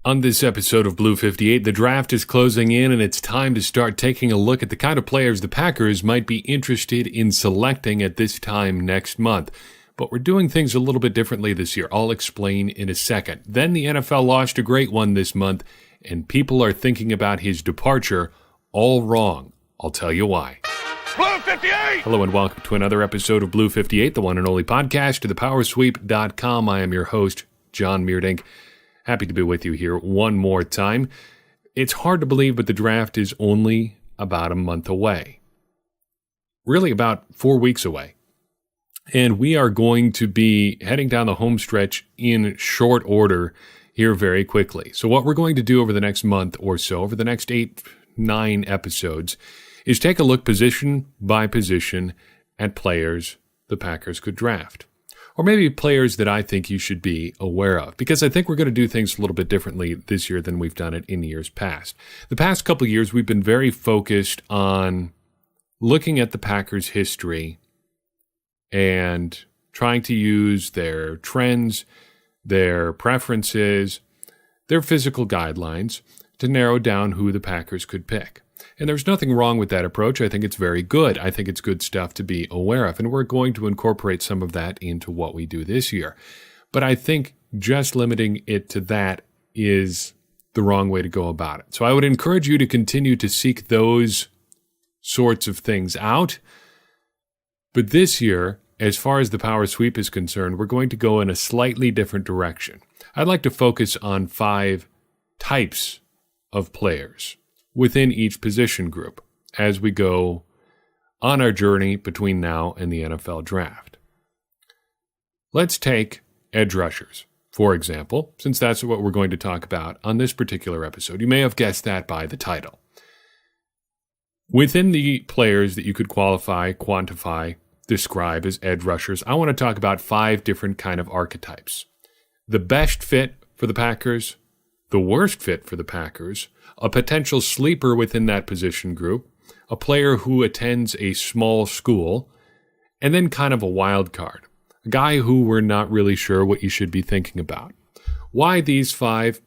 On this episode of Blue 58, the draft is closing in and it's time to start taking a look at the kind of players the Packers might be interested in selecting at this time next month. But we're doing things a little bit differently this year. I'll explain in a second. Then the NFL lost a great one this month, and people are thinking about his departure all wrong. I'll tell you why. Blue 58! Hello and welcome to another episode of Blue 58, the one and only podcast to thepowersweep.com. I am your host, Jon Meerdink. Happy to be with you here one more time. It's hard to believe, but the draft is only about a month away. Really about 4 weeks away. And we are going to be heading down the home stretch in short order here very quickly. So what we're going to do over the next month or so, over the next 8-9 episodes, is take a look position by position at players the Packers could draft. Or maybe players that I think you should be aware of, because I think we're going to do things a little bit differently this year than we've done it in years past. The past couple of years, we've been very focused on looking at the Packers' history and trying to use their trends, their preferences, their physical guidelines to narrow down who the Packers could pick. And there's nothing wrong with that approach. I think it's very good. I think it's good stuff to be aware of. And we're going to incorporate some of that into what we do this year. But I think just limiting it to that is the wrong way to go about it. So I would encourage you to continue to seek those sorts of things out. But this year, as far as the Power Sweep is concerned, we're going to go in a slightly different direction. I'd like to focus on 5 types of players within each position group as we go on our journey between now and the NFL draft. Let's take edge rushers, for example, since that's what we're going to talk about on this particular episode. You may have guessed that by the title. Within the players that you could qualify, quantify, describe as edge rushers, I want to talk about 5 different kind of archetypes. The best fit for the Packers, the worst fit for the Packers, a potential sleeper within that position group, a player who attends a small school, and then kind of a wild card, a guy who we're not really sure what you should be thinking about. Why these 5?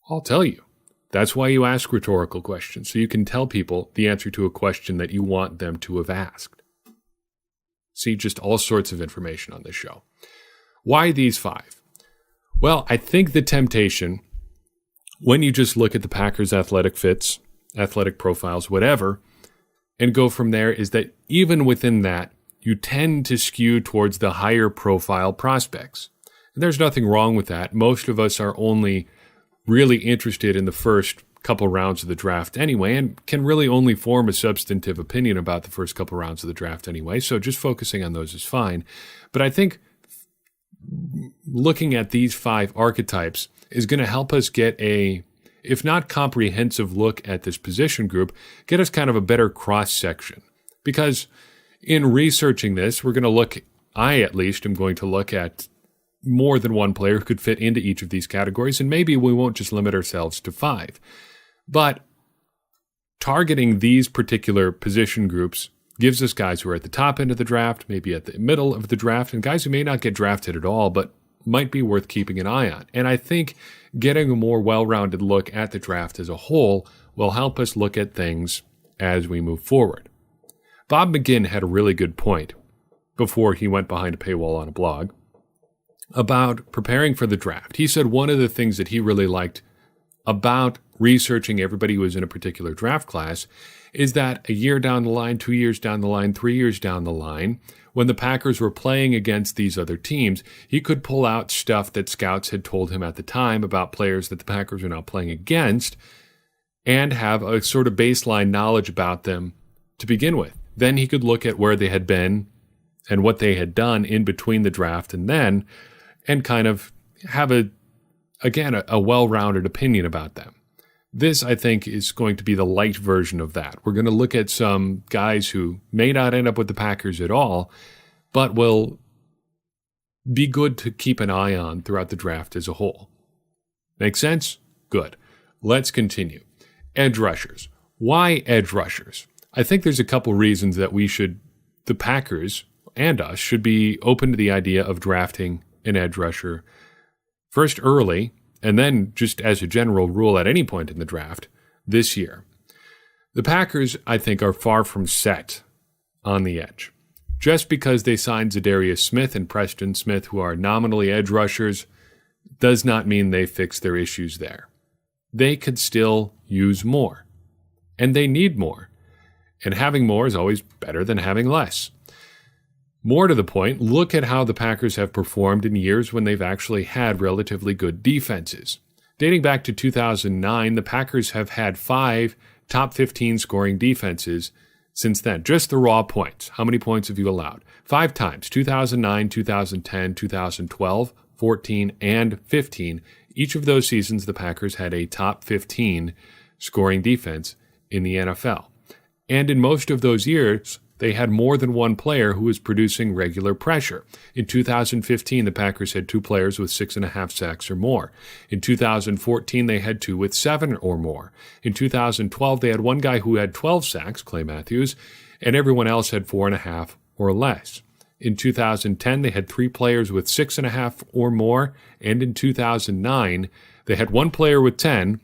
I'll tell you. That's why you ask rhetorical questions, so you can tell people the answer to a question that you want them to have asked. See just all sorts of information on this show. Why these 5? Well, I think the temptation, when you just look at the Packers' athletic fits, athletic profiles, whatever, and go from there, is that even within that, you tend to skew towards the higher profile prospects. And there's nothing wrong with that. Most of us are only really interested in the first couple rounds of the draft anyway, and can really only form a substantive opinion about the first couple rounds of the draft anyway, so just focusing on those is fine. But I think looking at these 5 archetypes is going to help us get a, if not comprehensive look at this position group, get us kind of a better cross-section. Because in researching this, we're going to look, I at least am going to look at more than one player who could fit into each of these categories, and maybe we won't just limit ourselves to 5. But targeting these particular position groups gives us guys who are at the top end of the draft, maybe at the middle of the draft, and guys who may not get drafted at all, but might be worth keeping an eye on. And I think getting a more well-rounded look at the draft as a whole will help us look at things as we move forward. Bob McGinn had a really good point before he went behind a paywall on a blog about preparing for the draft. He said one of the things that he really liked about researching everybody who was in a particular draft class is that a year down the line, 2 years down the line, 3 years down the line, when the Packers were playing against these other teams, he could pull out stuff that scouts had told him at the time about players that the Packers are now playing against and have a sort of baseline knowledge about them to begin with. Then he could look at where they had been and what they had done in between the draft and then, and kind of have a well-rounded opinion about them. This, I think, is going to be the light version of that. We're going to look at some guys who may not end up with the Packers at all, but will be good to keep an eye on throughout the draft as a whole. Make sense? Good. Let's continue. Edge rushers. Why edge rushers? I think there's a couple reasons that the Packers and us should be open to the idea of drafting an edge rusher first early and then just as a general rule at any point in the draft this year. The Packers, I think, are far from set on the edge. Just because they signed Zadarius Smith and Preston Smith, who are nominally edge rushers, does not mean they fix their issues there. They could still use more, and they need more. And having more is always better than having less. More to the point, look at how the Packers have performed in years when they've actually had relatively good defenses. Dating back to 2009, the Packers have had 5 top 15 scoring defenses since then. Just the raw points. How many points have you allowed? 5 times, 2009, 2010, 2012, 14, and 15. Each of those seasons, the Packers had a top 15 scoring defense in the NFL. And in most of those years, they had more than one player who was producing regular pressure. In 2015, the Packers had 2 players with 6.5 sacks or more. In 2014, they had 2 with 7 or more. In 2012, they had one guy who had 12 sacks, Clay Matthews, and everyone else had 4.5 or less. In 2010, they had 3 players with 6.5 or more, and in 2009, they had 1 player with 10,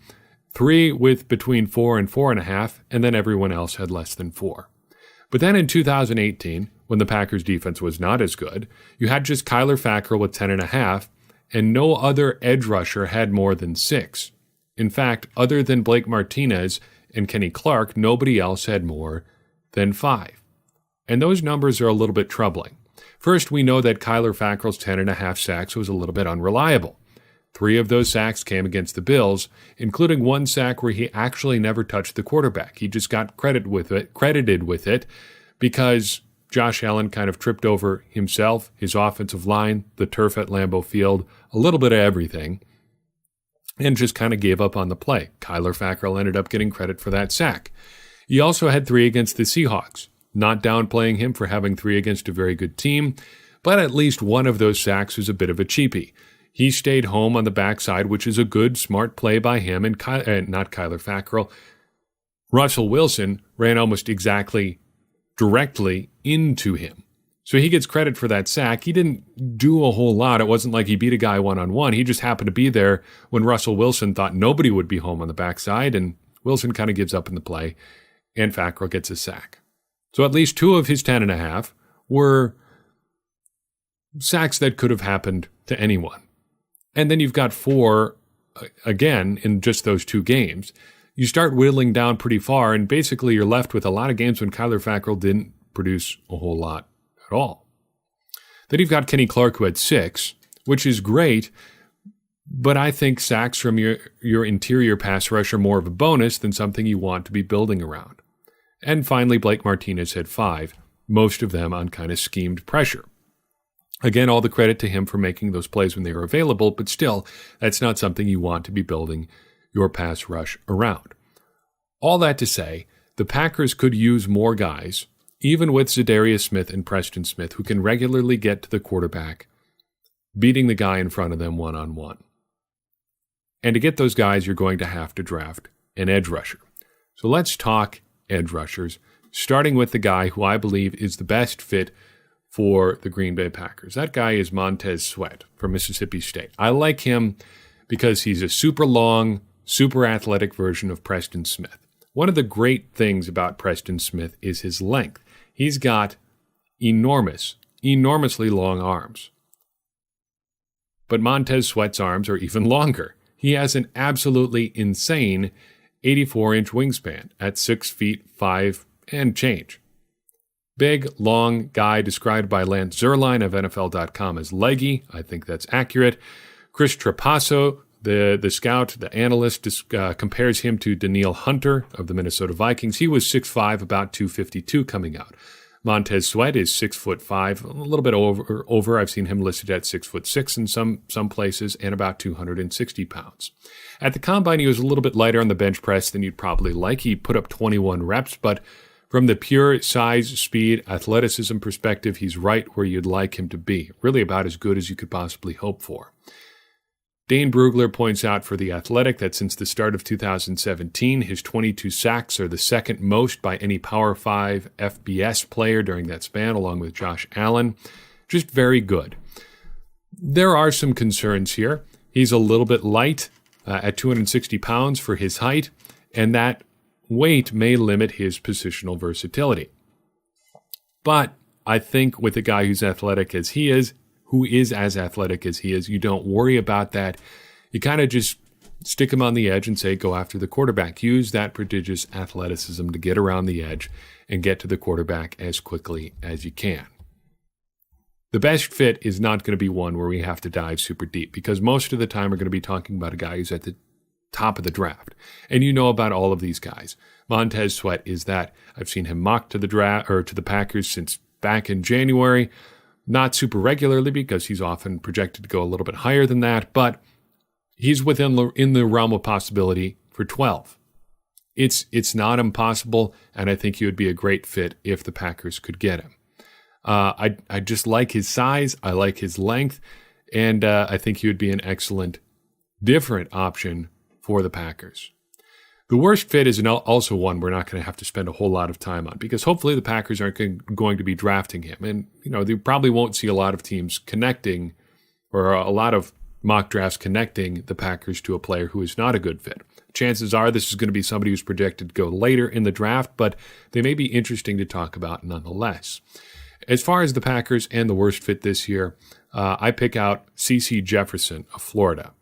3 with between 4 and 4.5, and then everyone else had less than 4. But then in 2018, when the Packers' defense was not as good, you had just Kyler Fackrell with 10.5, and no other edge rusher had more than 6. In fact, other than Blake Martinez and Kenny Clark, nobody else had more than 5. And those numbers are a little bit troubling. First, we know that Kyler Fackrell's 10.5 sacks was a little bit unreliable. 3 of those sacks came against the Bills, including 1 sack where he actually never touched the quarterback. He just got credited with it because Josh Allen kind of tripped over himself, his offensive line, the turf at Lambeau Field, a little bit of everything, and just kind of gave up on the play. Kyler Fackrell ended up getting credit for that sack. He also had 3 against the Seahawks. Not downplaying him for having 3 against a very good team, but at least one of those sacks was a bit of a cheapie. He stayed home on the backside, which is a good, smart play by him, and not Kyler Fackrell. Russell Wilson ran almost exactly directly into him. So he gets credit for that sack. He didn't do a whole lot. It wasn't like he beat a guy one-on-one. He just happened to be there when Russell Wilson thought nobody would be home on the backside, and Wilson kind of gives up in the play, and Fackrell gets a sack. So at least 2 of his 10.5 were sacks that could have happened to anyone. And then you've got 4, again, in just those 2 games. You start whittling down pretty far, and basically you're left with a lot of games when Kyler Fackrell didn't produce a whole lot at all. Then you've got Kenny Clark, who had 6, which is great, but I think sacks from your interior pass rush are more of a bonus than something you want to be building around. And finally, Blake Martinez had 5, most of them on kind of schemed pressure. Again, all the credit to him for making those plays when they were available, but still, that's not something you want to be building your pass rush around. All that to say, the Packers could use more guys, even with Zadarius Smith and Preston Smith, who can regularly get to the quarterback, beating the guy in front of them one-on-one. And to get those guys, you're going to have to draft an edge rusher. So let's talk edge rushers, starting with the guy who I believe is the best fit for the Green Bay Packers. That guy is Montez Sweat from Mississippi State. I like him because he's a super long, super athletic version of Preston Smith. One of the great things about Preston Smith is his length. He's got enormously long arms. But Montez Sweat's arms are even longer. He has an absolutely insane 84-inch wingspan at 6 feet 5 and change. Big, long guy described by Lance Zierlein of NFL.com as leggy. I think that's accurate. Chris Trapasso, the scout, the analyst, compares him to Danielle Hunter of the Minnesota Vikings. He was 6'5", about 252 coming out. Montez Sweat is 6'5", a little bit over. I've seen him listed at 6'6" in some places, and about 260 pounds. At the combine, he was a little bit lighter on the bench press than you'd probably like. He put up 21 reps, but from the pure size, speed, athleticism perspective, he's right where you'd like him to be. Really about as good as you could possibly hope for. Dane Brugler points out for The Athletic that since the start of 2017, his 22 sacks are the second most by any Power 5 FBS player during that span, along with Josh Allen. Just very good. There are some concerns here. He's a little bit light at 260 pounds for his height, and that weight may limit his positional versatility. But I think with a guy who's athletic as he is, who is as athletic as he is, you don't worry about that. You kind of just stick him on the edge and say, go after the quarterback. Use that prodigious athleticism to get around the edge and get to the quarterback as quickly as you can. The best fit is not going to be one where we have to dive super deep, because most of the time we're going to be talking about a guy who's at the top of the draft. And you know about all of these guys. Montez Sweat is that. I've seen him mocked to the draft or to the Packers since back in January. Not super regularly because he's often projected to go a little bit higher than that, but he's in the realm of possibility for 12. It's not impossible, and I think he would be a great fit if the Packers could get him. I just like his size, I like his length, and I think he would be an excellent, different option for the Packers. The worst fit is also one we're not going to have to spend a whole lot of time on, because hopefully the Packers aren't going to be drafting him. And, they probably won't see a lot of teams connecting, or a lot of mock drafts connecting the Packers to a player who is not a good fit. Chances are this is going to be somebody who's projected to go later in the draft, but they may be interesting to talk about nonetheless. As far as the Packers and the worst fit this year, I pick out C.C. Jefferson of Florida.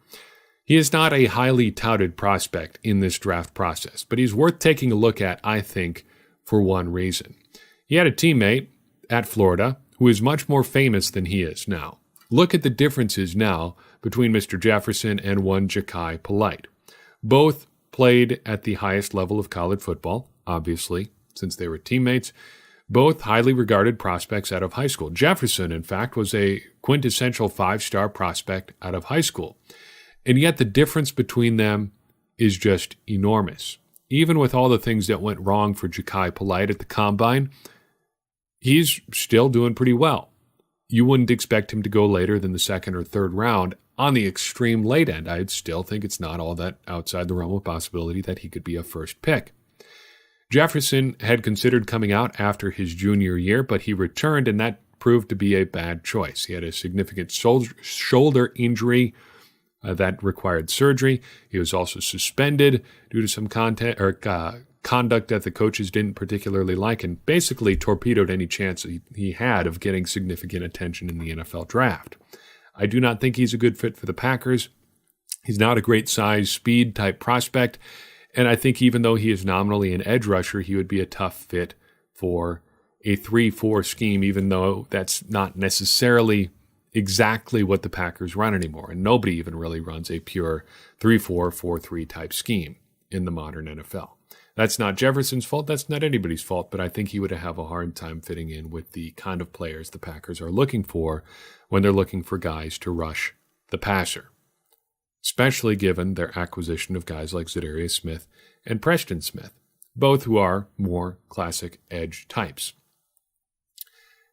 He is not a highly touted prospect in this draft process, but he's worth taking a look at, I think, for one reason. He had a teammate at Florida who is much more famous than he is now. Look at the differences now between Mr. Jefferson and one Jachai Polite. Both played at the highest level of college football, obviously, since they were teammates. Both highly regarded prospects out of high school. Jefferson, in fact, was a quintessential 5-star prospect out of high school. And yet the difference between them is just enormous. Even with all the things that went wrong for Jachai Polite at the Combine, he's still doing pretty well. You wouldn't expect him to go later than the second or third round. On the extreme late end, I'd still think it's not all that outside the realm of possibility that he could be a first pick. Jefferson had considered coming out after his junior year, but he returned, and that proved to be a bad choice. He had a significant shoulder injury that required surgery. He was also suspended due to some conduct that the coaches didn't particularly like, and basically torpedoed any chance he had of getting significant attention in the NFL draft. I do not think he's a good fit for the Packers. He's not a great size, speed type prospect, and I think even though he is nominally an edge rusher, he would be a tough fit for a 3-4 scheme, even though that's not necessarily exactly what the Packers run anymore. And nobody even really runs a pure 3-4, 4-3 type scheme in the modern NFL. That's not Jefferson's fault. That's not anybody's fault. But I think he would have a hard time fitting in with the kind of players the Packers are looking for when they're looking for guys to rush the passer, especially given their acquisition of guys like Zadarius Smith and Preston Smith, both who are more classic edge types.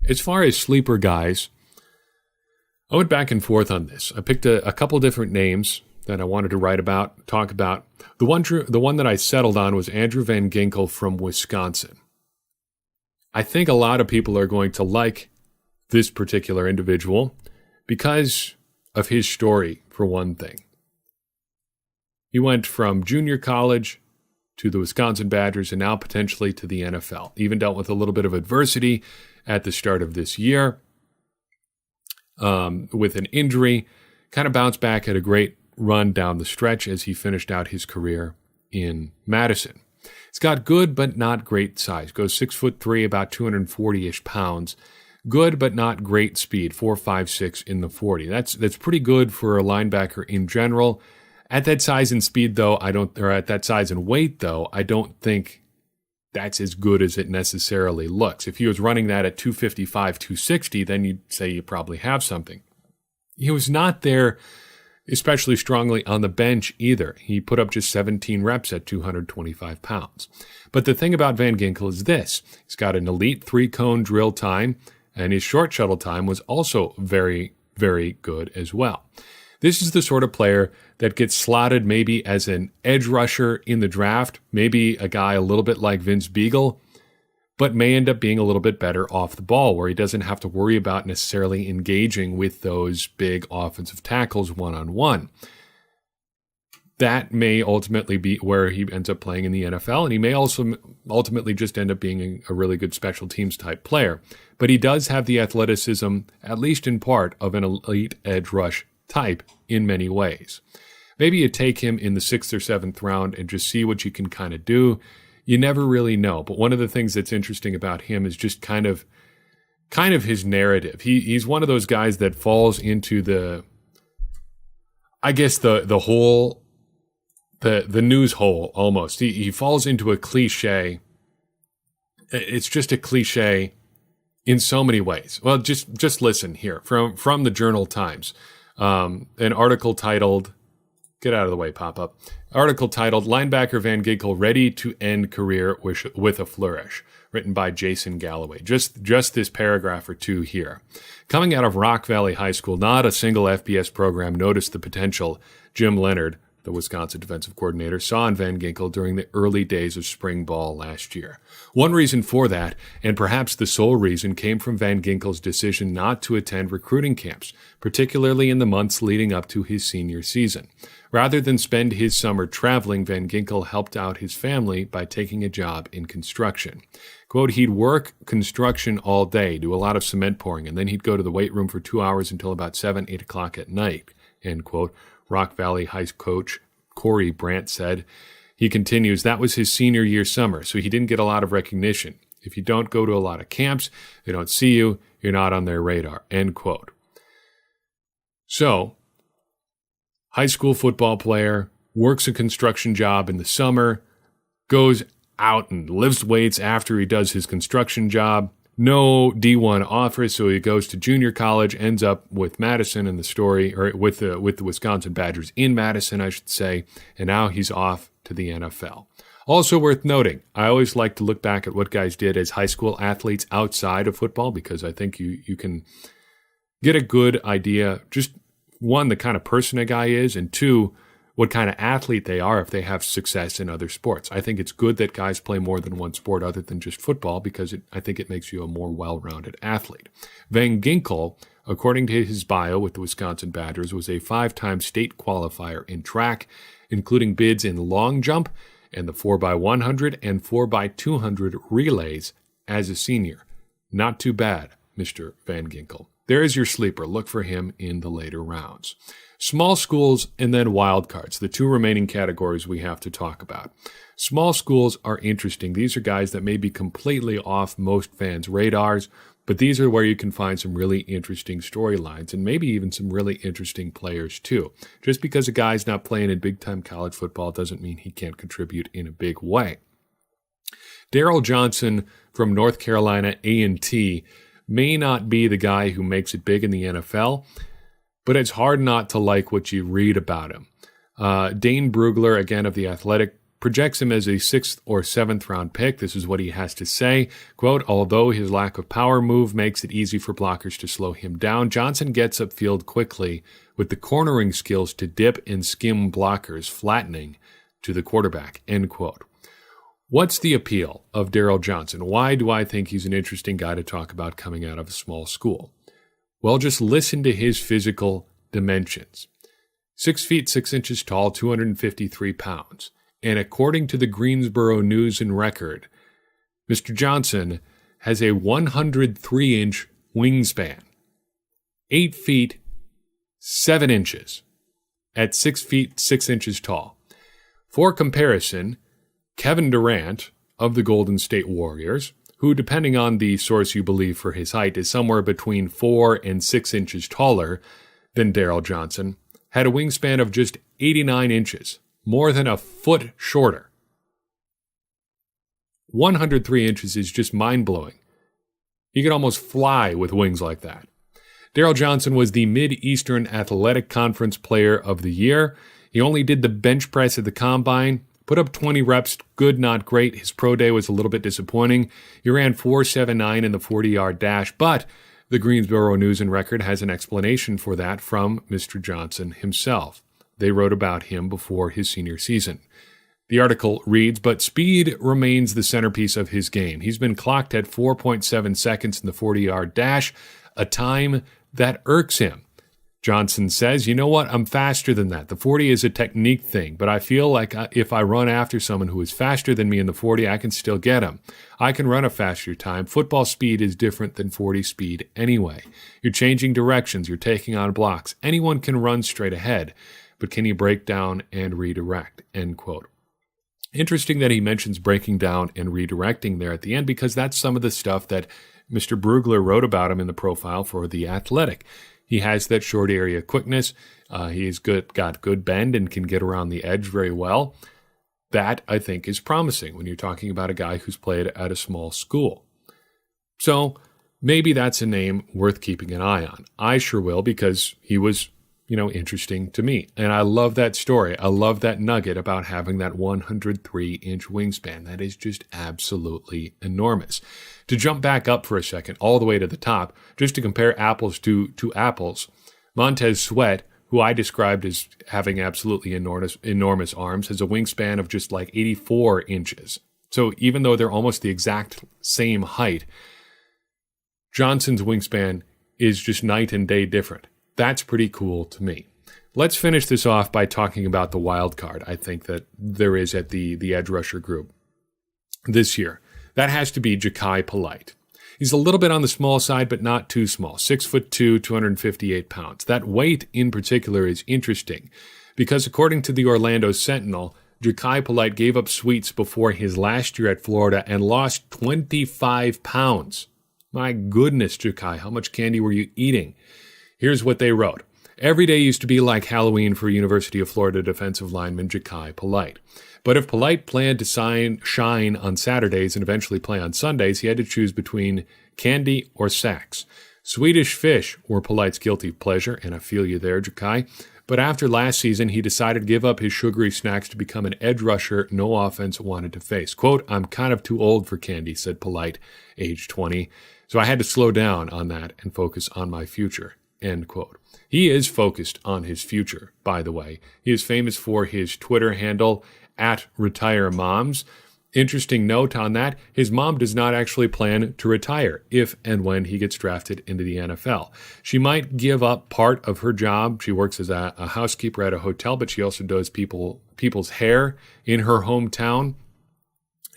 As far as sleeper guys, I went back and forth on this. I picked a couple different names that I wanted to talk about. The one that I settled on was Andrew Van Ginkel from Wisconsin. I think a lot of people are going to like this particular individual because of his story, for one thing. He went from junior college to the Wisconsin Badgers and now potentially to the NFL. Even dealt with a little bit of adversity at the start of this year with an injury. Kind of bounced back at a great run down the stretch as he finished out his career in Madison. He's got good but not great size. Goes 6'3", about 240-ish pounds. Good but not great speed, 4.56 in the 40. That's pretty good for a linebacker in general. At that size and speed, though, at that size and weight, though, I don't think that's as good as it necessarily looks. If he was running that at 255, 260, then you'd say you probably have something. He was not there especially strongly on the bench either. He put up just 17 reps at 225 pounds. But the thing about Van Ginkel is this. He's got an elite 3-cone drill time, and his short shuttle time was also very, very good as well. This is the sort of player that gets slotted maybe as an edge rusher in the draft, maybe a guy a little bit like Vince Beagle, but may end up being a little bit better off the ball, where he doesn't have to worry about necessarily engaging with those big offensive tackles one-on-one. That may ultimately be where he ends up playing in the NFL, and he may also ultimately just end up being a really good special teams type player. But he does have the athleticism, at least in part, of an elite edge rush type in many ways. Maybe you take him in the 6th or 7th round and just see what you can kind of do. You never really know. But one of the things that's interesting about him is just kind of his narrative. He's one of those guys that falls into the hole, the news hole almost. He falls into a cliche. It's just a cliche in so many ways. Well, just listen here from the Journal Times, an article titled, get out of the way, pop-up. Article titled, Linebacker Van Ginkel Ready to End Career with a Flourish, written by Jason Galloway. Just this paragraph or two here. Coming out of Rock Valley High School, not a single FBS program noticed the potential Jim Leonard, the Wisconsin defensive coordinator, saw in Van Ginkel during the early days of spring ball last year. One reason for that, and perhaps the sole reason, came from Van Ginkel's decision not to attend recruiting camps, particularly in the months leading up to his senior season. Rather than spend his summer traveling, Van Ginkel helped out his family by taking a job in construction. Quote, he'd work construction all day, do a lot of cement pouring, and then he'd go to the weight room for 2 hours until about 8 o'clock at night, end quote. Rock Valley High coach Corey Brandt said. He continues, that was his senior year summer, so he didn't get a lot of recognition. If you don't go to a lot of camps, they don't see you, you're not on their radar, end quote. So, high school football player, works a construction job in the summer, goes out and lifts weights after he does his construction job. No D1 offers, so he goes to junior college, ends up with Madison in the story, or with the Wisconsin Badgers in Madison, I should say, and now he's off to the NFL. Also worth noting, I always like to look back at what guys did as high school athletes outside of football, because I think you can get a good idea, just one, the kind of person a guy is, and two, what kind of athlete they are if they have success in other sports. I think it's good that guys play more than one sport other than just football, because I think it makes you a more well-rounded athlete. Van Ginkel, according to his bio with the Wisconsin Badgers, was a 5-time state qualifier in track, including bids in long jump and the 4x100 and 4x200 relays as a senior. Not too bad, Mr. Van Ginkel. There is your sleeper. Look for him in the later rounds. Small schools and then wildcards, the two remaining categories we have to talk about. Small schools are interesting. These are guys that may be completely off most fans' radars, but these are where you can find some really interesting storylines and maybe even some really interesting players too. Just because a guy's not playing in big-time college football doesn't mean he can't contribute in a big way. Daryl Johnson from North Carolina A&T may not be the guy who makes it big in the NFL, but it's hard not to like what you read about him. Dane Brugler, again of The Athletic, projects him as a 6th or 7th round pick. This is what he has to say. Quote, although his lack of power move makes it easy for blockers to slow him down, Johnson gets upfield quickly with the cornering skills to dip and skim blockers, flattening to the quarterback, end quote. What's the appeal of Daryl Johnson? Why do I think he's an interesting guy to talk about coming out of a small school? Well, just listen to his physical dimensions. 6 feet 6 inches tall, 253 pounds. And according to the Greensboro News and Record, Mr. Johnson has a 103-inch wingspan, 8 feet 7 inches, at 6 feet 6 inches tall. For comparison, Kevin Durant of the Golden State Warriors, who, depending on the source you believe for his height, is somewhere between 4 and 6 inches taller than Daryl Johnson, had a wingspan of just 89 inches, more than a foot shorter. 103 inches is just mind-blowing. He could almost fly with wings like that. Daryl Johnson was the Mid-Eastern Athletic Conference Player of the Year. He only did the bench press at the Combine, put up 20 reps, good, not great. His pro day was a little bit disappointing. He ran 4.79 in the 40-yard dash, but the Greensboro News and Record has an explanation for that from Mr. Johnson himself. They wrote about him before his senior season. The article reads, but speed remains the centerpiece of his game. He's been clocked at 4.7 seconds in the 40-yard dash, a time that irks him. Johnson says, you know what, I'm faster than that. The 40 is a technique thing, but I feel like if I run after someone who is faster than me in the 40, I can still get him. I can run a faster time. Football speed is different than 40 speed anyway. You're changing directions. You're taking on blocks. Anyone can run straight ahead, but can you break down and redirect? End quote. Interesting that he mentions breaking down and redirecting there at the end, because that's some of the stuff that Mr. Brugler wrote about him in the profile for The Athletic. He has that short area quickness. He's got good bend and can get around the edge very well. That, I think, is promising when you're talking about a guy who's played at a small school. So maybe that's a name worth keeping an eye on. I sure will, because he was, interesting to me. And I love that story. I love that nugget about having that 103-inch wingspan. That is just absolutely enormous. To jump back up for a second, all the way to the top, just to compare apples to apples, Montez Sweat, who I described as having absolutely enormous arms, has a wingspan of just like 84 inches. So even though they're almost the exact same height, Johnson's wingspan is just night and day different. That's pretty cool to me. Let's finish this off by talking about the wild card I think that there is at the edge rusher group this year. That has to be Ja'Kai Polite. He's a little bit on the small side, but not too small. 6'2", 258 pounds. That weight in particular is interesting because according to the Orlando Sentinel, Ja'Kai Polite gave up sweets before his last year at Florida and lost 25 pounds. My goodness, Ja'Kai, how much candy were you eating? Here's what they wrote. Every day used to be like Halloween for University of Florida defensive lineman Ja'Kai Polite. But if Polite planned to shine on Saturdays and eventually play on Sundays, he had to choose between candy or sacks. Swedish fish were Polite's guilty pleasure, and I feel you there, Ja'Kai. But after last season, he decided to give up his sugary snacks to become an edge rusher no offense wanted to face. Quote, I'm kind of too old for candy, said Polite, age 20. So I had to slow down on that and focus on my future. End quote. He is focused on his future, by the way. He is famous for his Twitter handle, @RetireMoms. Interesting note on that, his mom does not actually plan to retire if and when he gets drafted into the NFL. She might give up part of her job. She works as a housekeeper at a hotel, but she also does people's hair in her hometown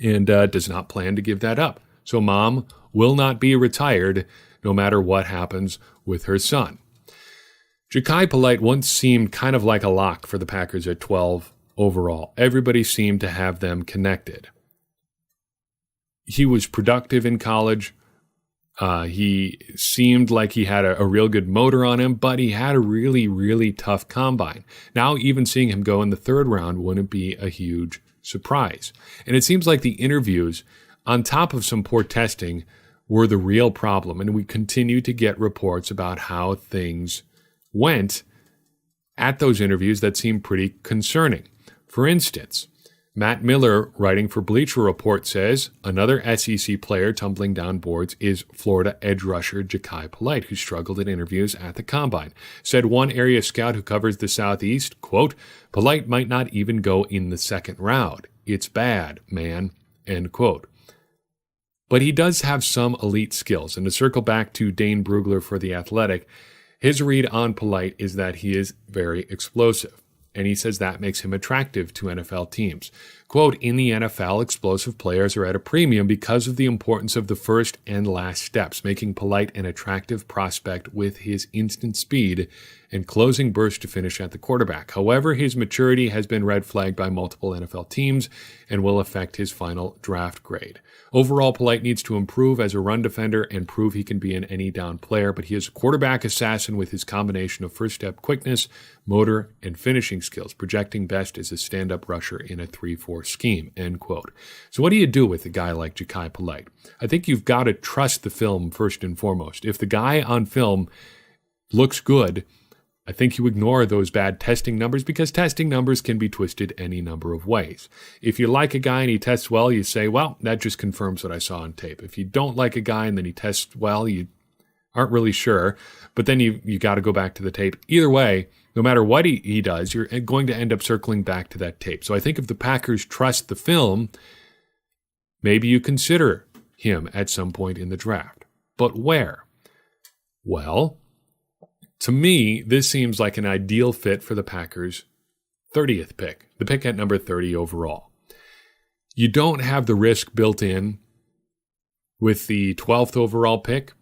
and does not plan to give that up. So mom will not be retired no matter what happens with her son. Ja'Kai Polite once seemed kind of like a lock for the Packers at 12 overall. Everybody seemed to have them connected. He was productive in college. He seemed like he had a real good motor on him, but he had a really, really tough combine. Now, even seeing him go in the third round wouldn't be a huge surprise. And it seems like the interviews, on top of some poor testing, were the real problem. And we continue to get reports about how things went at those interviews that seem pretty concerning. For instance, Matt Miller, writing for Bleacher Report, says another SEC player tumbling down boards is Florida edge rusher Ja'Kai Polite, who struggled at interviews at the Combine. Said one area scout who covers the Southeast, quote, Polite might not even go in the second round. It's bad, man, end quote. But he does have some elite skills. And to circle back to Dane Brugler for The Athletic, his read on Polite is that he is very explosive. And he says that makes him attractive to NFL teams. Quote, in the NFL, explosive players are at a premium because of the importance of the first and last steps, making Polite an attractive prospect with his instant speed and closing burst to finish at the quarterback. However, his maturity has been red flagged by multiple NFL teams and will affect his final draft grade. Overall, Polite needs to improve as a run defender and prove he can be an any down player, but he is a quarterback assassin with his combination of first step quickness, motor, and finishing skills, projecting best as a stand-up rusher in a 3-4 scheme, end quote. So what do you do with a guy like Ja'Kai Polite? I think you've got to trust the film first and foremost. If the guy on film looks good, I think you ignore those bad testing numbers because testing numbers can be twisted any number of ways. If you like a guy and he tests well, you say, well, that just confirms what I saw on tape. If you don't like a guy and then he tests well, you aren't really sure, but then you got to go back to the tape. Either way, no matter what he does, you're going to end up circling back to that tape. So I think if the Packers trust the film, maybe you consider him at some point in the draft. But where? Well, to me, this seems like an ideal fit for the Packers' 30th pick, the pick at number 30 overall. You don't have the risk built in with the 12th overall pick.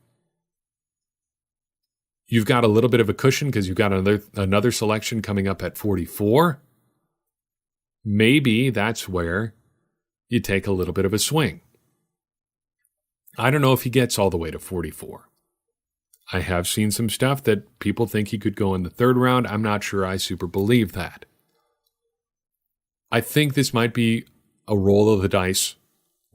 You've got a little bit of a cushion because you've got another selection coming up at 44. Maybe that's where you take a little bit of a swing. I don't know if he gets all the way to 44. I have seen some stuff that people think he could go in the third round. I'm not sure I super believe that. I think this might be a roll of the dice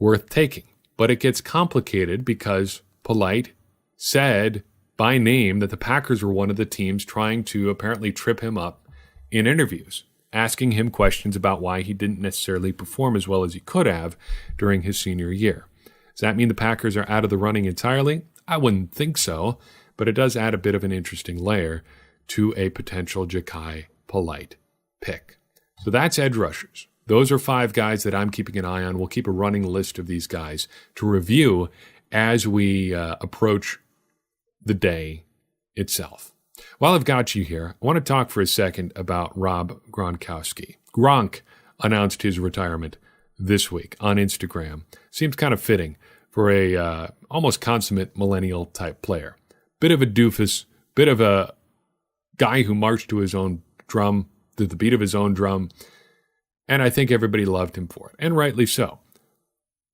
worth taking, but it gets complicated because Polite said by name that the Packers were one of the teams trying to apparently trip him up in interviews, asking him questions about why he didn't necessarily perform as well as he could have during his senior year. Does that mean the Packers are out of the running entirely? I wouldn't think so, but it does add a bit of an interesting layer to a potential Ja'Kai Polite pick. So that's edge rushers. Those are 5 guys that I'm keeping an eye on. We'll keep a running list of these guys to review as we approach the day itself. While I've got you here, I want to talk for a second about Rob Gronkowski. Gronk announced his retirement this week on Instagram. Seems kind of fitting for a almost consummate millennial type player. Bit of a doofus, bit of a guy who marched to his own drum, to the beat of his own drum, and I think everybody loved him for it, and rightly so.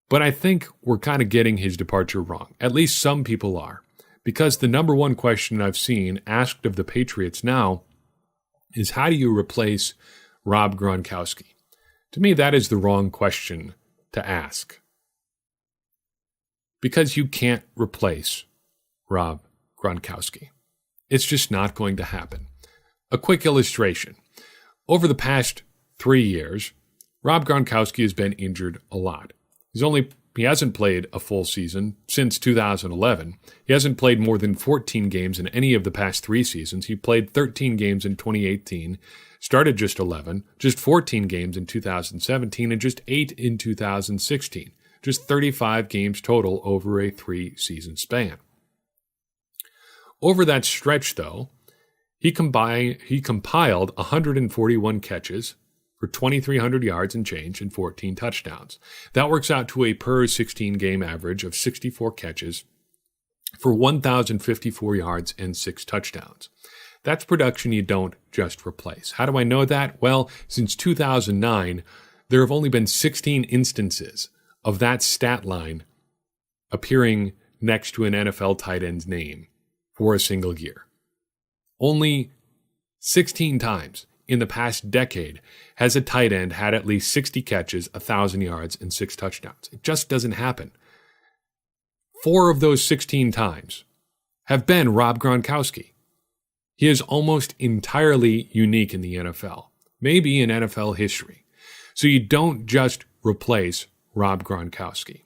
But I think we're kind of getting his departure wrong. At least some people are. Because the number one question I've seen asked of the Patriots now is, how do you replace Rob Gronkowski? To me, that is the wrong question to ask. Because you can't replace Rob Gronkowski. It's just not going to happen. A quick illustration. Over the past 3 years, Rob Gronkowski has been injured a lot. He hasn't played a full season since 2011. He hasn't played more than 14 games in any of the past 3 seasons. He played 13 games in 2018, started just 11, just 14 games in 2017, and just 8 in 2016. Just 35 games total over a 3-season span. Over that stretch, though, he compiled 141 catches for 2,300 yards and change and 14 touchdowns. That works out to a per 16-game average of 64 catches for 1,054 yards and 6 touchdowns. That's production you don't just replace. How do I know that? Well, since 2009, there have only been 16 instances of that stat line appearing next to an NFL tight end's name for a single year. Only 16 times in the past decade has a tight end had at least 60 catches, 1,000 yards, and 6 touchdowns. It just doesn't happen. 4 of those 16 times have been Rob Gronkowski. He is almost entirely unique in the NFL, maybe in NFL history. So you don't just replace Rob Gronkowski.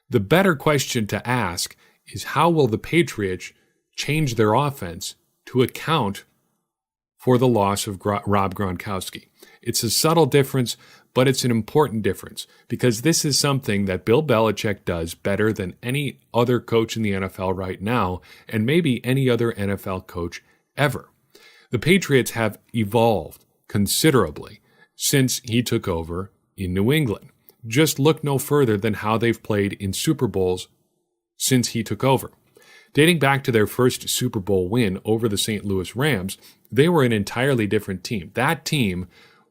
The better question to ask is, how will the Patriots change their offense to account for the loss of Rob Gronkowski? It's a subtle difference, but it's an important difference, because this is something that Bill Belichick does better than any other coach in the NFL right now, and maybe any other NFL coach ever. The Patriots have evolved considerably since he took over in New England. Just look no further than how they've played in Super Bowls since he took over. Dating back to their first Super Bowl win over the St. Louis Rams, they were an entirely different team. That team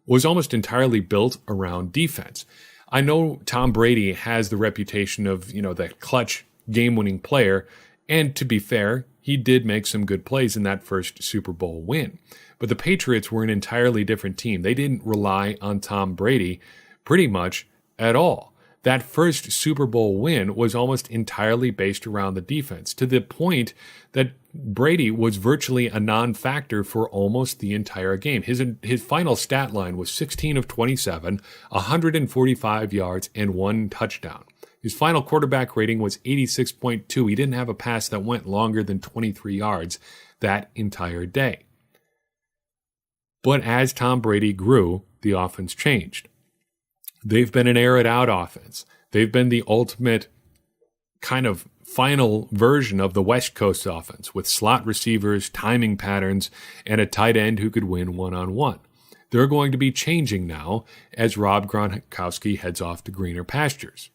was almost entirely built around defense. I know Tom Brady has the reputation of, that clutch game-winning player, and to be fair, he did make some good plays in that first Super Bowl win. But the Patriots were an entirely different team. They didn't rely on Tom Brady pretty much at all. That first Super Bowl win was almost entirely based around the defense, to the point that Brady was virtually a non-factor for almost the entire game. His final stat line was 16 of 27, 145 yards, and 1 touchdown. His final quarterback rating was 86.2. He didn't have a pass that went longer than 23 yards that entire day. But as Tom Brady grew, the offense changed. They've been an air it out offense. They've been the ultimate kind of final version of the West Coast offense with slot receivers, timing patterns, and a tight end who could win one-on-one. They're going to be changing now as Rob Gronkowski heads off to greener pastures.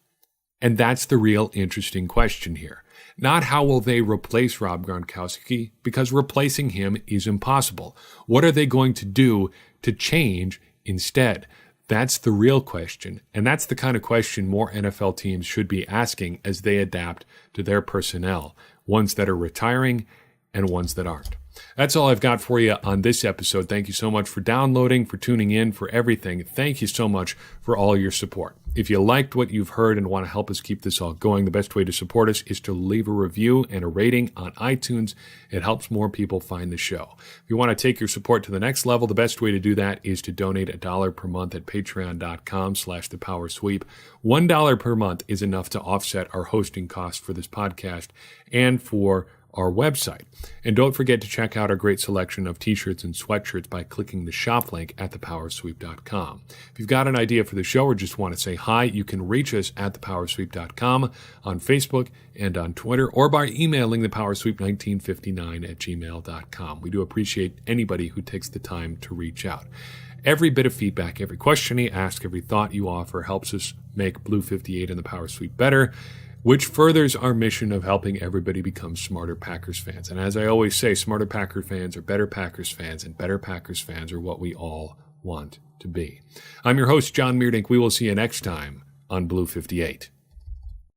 And that's the real interesting question here. Not how will they replace Rob Gronkowski, because replacing him is impossible. What are they going to do to change instead? That's the real question, and that's the kind of question more NFL teams should be asking as they adapt to their personnel, ones that are retiring and ones that aren't. That's all I've got for you on this episode. Thank you so much for downloading, for tuning in, for everything. Thank you so much for all your support. If you liked what you've heard and want to help us keep this all going, the best way to support us is to leave a review and a rating on iTunes. It helps more people find the show. If you want to take your support to the next level, the best way to do that is to donate $1 per month at patreon.com/thepowersweep. $1 per month is enough to offset our hosting costs for this podcast and for our website. And don't forget to check out our great selection of t-shirts and sweatshirts by clicking the shop link at thepowersweep.com. If you've got an idea for the show or just want to say hi, you can reach us at thepowersweep.com on Facebook and on Twitter, or by emailing thepowersweep1959@gmail.com. We do appreciate anybody who takes the time to reach out. Every bit of feedback, every question you ask, every thought you offer helps us make Blue 58 and the Power Sweep better, which furthers our mission of helping everybody become smarter Packers fans. And as I always say, smarter Packer fans are better Packers fans, and better Packers fans are what we all want to be. I'm your host, Jon Meerdink. We will see you next time on Blue 58.